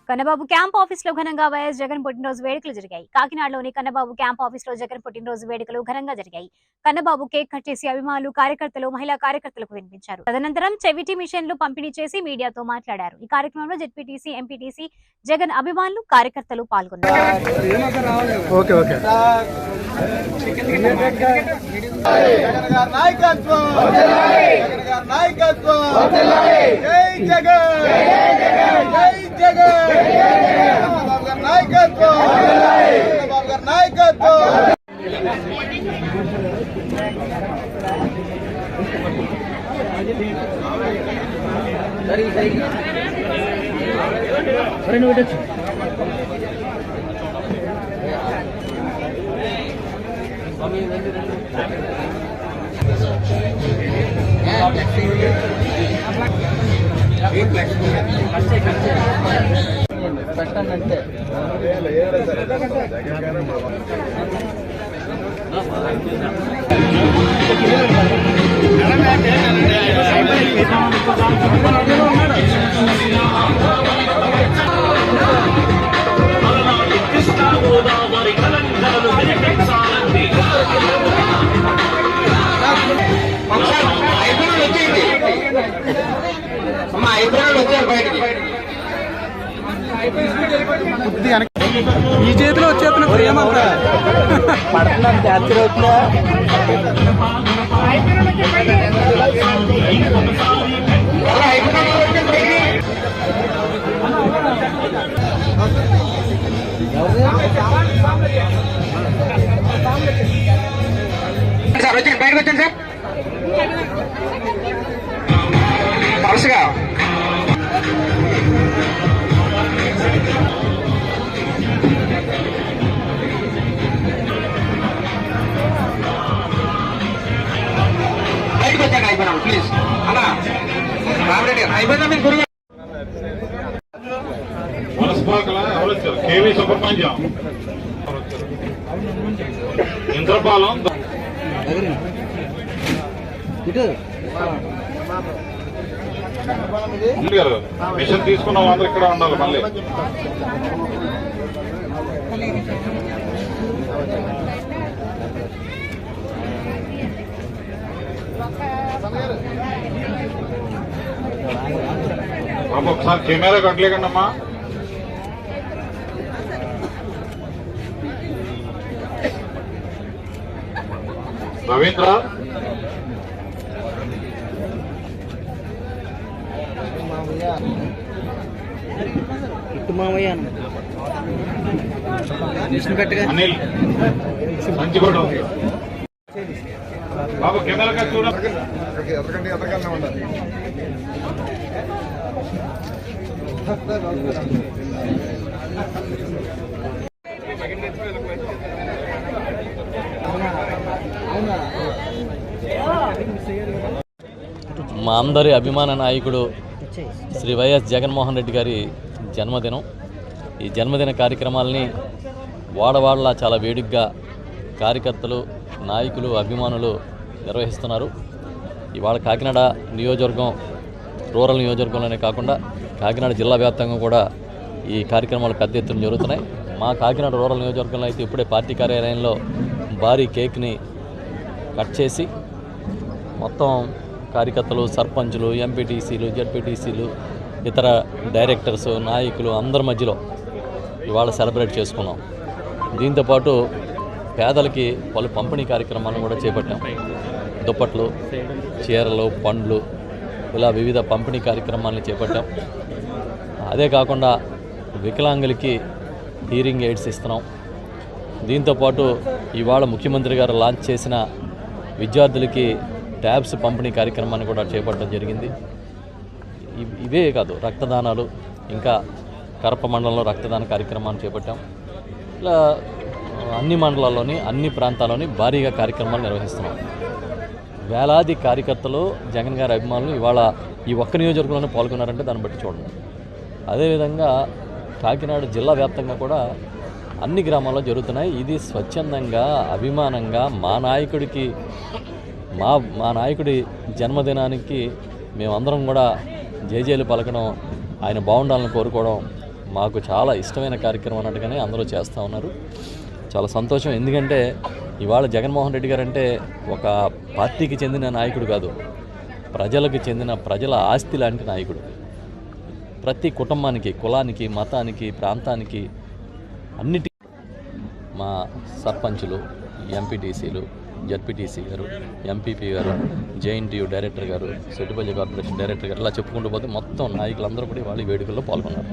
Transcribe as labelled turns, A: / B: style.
A: Kannababu camp office లో ఘనంగా YS Jagan పుట్టినరోజు వేడుకలు జరిగాయి. కాకినాడలోని కన్నబాబు క్యాంప్ ఆఫీస్ లో జగన్ పుట్టినరోజు వేడుకలు ఘనంగా జరిగాయి. కన్నబాబు కేక్ కట్ చేసి అభిమానులు, కార్యకర్తలు, మహిళా కార్యకర్తలకు వినిపించారు. తదనంతరం చెవిటి మిషన్లు పంపిణీ చేసి మీడియాతో మాట్లాడారు. ఈ కార్యక్రమంలో జెడ్పీటీసీ, ఎంపీటీసీ, జగన్ అభిమానులు, కార్యకర్తలు పాల్గొన్నారు.
B: పెట్టండి
C: ఈ చేతిలో వచ్చేస్తున్న ప్రేమ
B: పడుతున్నాను జాతర అవుతుందా
D: సార్ వచ్చండి, బయటకు వచ్చండి సార్. వరుసగా బయటకు వచ్చాక అయిపోయినాం ప్లీజ్ అలా రామరెడ్డి అయిపోయిందా మీరు గురువు
E: కేవీ సుబ్రహ్మణ్యం ఇంద్రపాలెం గారు మిషన్ తీసుకున్న వాళ్ళందరూ ఇక్కడ ఉండాలి. మళ్ళీ ఒకసారి కెమెరా కట్టలేకండి అమ్మా. రవీంద్ర అనిల్ మంచిగూడ బాబు కెమెరా చూడండి.
F: మా అందరి అభిమాన నాయకుడు శ్రీ వైఎస్ జగన్మోహన్ రెడ్డి గారి జన్మదినం. ఈ జన్మదిన కార్యక్రమాలని వాడవాడలా చాలా వేడుకగా కార్యకర్తలు, నాయకులు, అభిమానులు నిర్వహిస్తున్నారు. ఇవాళ కాకినాడ నియోజకవర్గం, రూరల్ నియోజకవర్గంలోనే కాకుండా కాకినాడ జిల్లా వ్యాప్తంగా కూడా ఈ కార్యక్రమాలు పెద్ద ఎత్తున జరుగుతున్నాయి. మా కాకినాడ రూరల్ నియోజకవర్గంలో అయితే ఇప్పుడే పార్టీ కార్యాలయంలో భారీ కేక్ని కట్ చేసి మొత్తం కార్యకర్తలు, సర్పంచులు, ఎంపీటీసీలు, జెడ్పీటీసీలు, ఇతర డైరెక్టర్స్, నాయకులు అందరి మధ్యలో ఇవాళ సెలబ్రేట్ చేసుకున్నాం. దీంతోపాటు పేదలకి పలు పంపిణీ కార్యక్రమాలను కూడా చేపట్టాం. దుప్పట్లు, చీరలు, పండ్లు, ఇలా వివిధ పంపిణీ కార్యక్రమాలను చేపట్టాం. అదే కాకుండా వికలాంగులకి హీరింగ్ ఎయిడ్స్ ఇస్తున్నాం. దీంతోపాటు ఇవాళ ముఖ్యమంత్రి గారు లాంచ్ చేసిన విద్యార్థులకి ట్యాబ్స్ పంపిణీ కార్యక్రమాన్ని కూడా చేపట్టడం జరిగింది. ఇవే కాదు, రక్తదానాలు, ఇంకా కరప మండలంలో రక్తదాన కార్యక్రమాన్ని చేపట్టాం. ఇలా అన్ని మండలాల్లోని, అన్ని ప్రాంతాల్లోని భారీగా కార్యక్రమాలు నిర్వహిస్తున్నాం. వేలాది కార్యకర్తలు, జగన్ గారి అభిమానులు ఇవాళ ఈ ఒక్క నియోజకవర్గంలోనే పాల్గొన్నారంటే దాన్ని బట్టి చూడండి. అదేవిధంగా కాకినాడ జిల్లా వ్యాప్తంగా కూడా అన్ని గ్రామాల్లో జరుగుతున్నాయి. ఇది స్వచ్ఛందంగా, అభిమానంగా మా నాయకుడి జన్మదినానికి మేమందరం కూడా జేజేలు పలకడం, ఆయన బాగుండాలని కోరుకోవడం మాకు చాలా ఇష్టమైన కార్యక్రమం అన్నట్టుగానే అందరూ చేస్తూ ఉన్నారు. చాలా సంతోషం. ఎందుకంటే ఇవాళ జగన్మోహన్ రెడ్డి గారు అంటే ఒక పార్టీకి చెందిన నాయకుడు కాదు, ప్రజలకు చెందిన ప్రజల ఆస్తి లాంటి నాయకుడు. ప్రతి కుటుంబానికి, కులానికి, మతానికి, ప్రాంతానికి అన్నిటి మా సర్పంచులు, ఎంపీటీసీలు, జడ్పీటీసీ గారు, ఎంపీపీ గారు, జేఎన్టీయూ డైరెక్టర్ గారు, సెట్టుపల్లి కార్పొరేషన్ డైరెక్టర్ గారు, ఇలా చెప్పుకుంటూ పోతే మొత్తం నాయకులందరూ కూడా వాళ్ళ వేడుకల్లో పాల్గొన్నారు.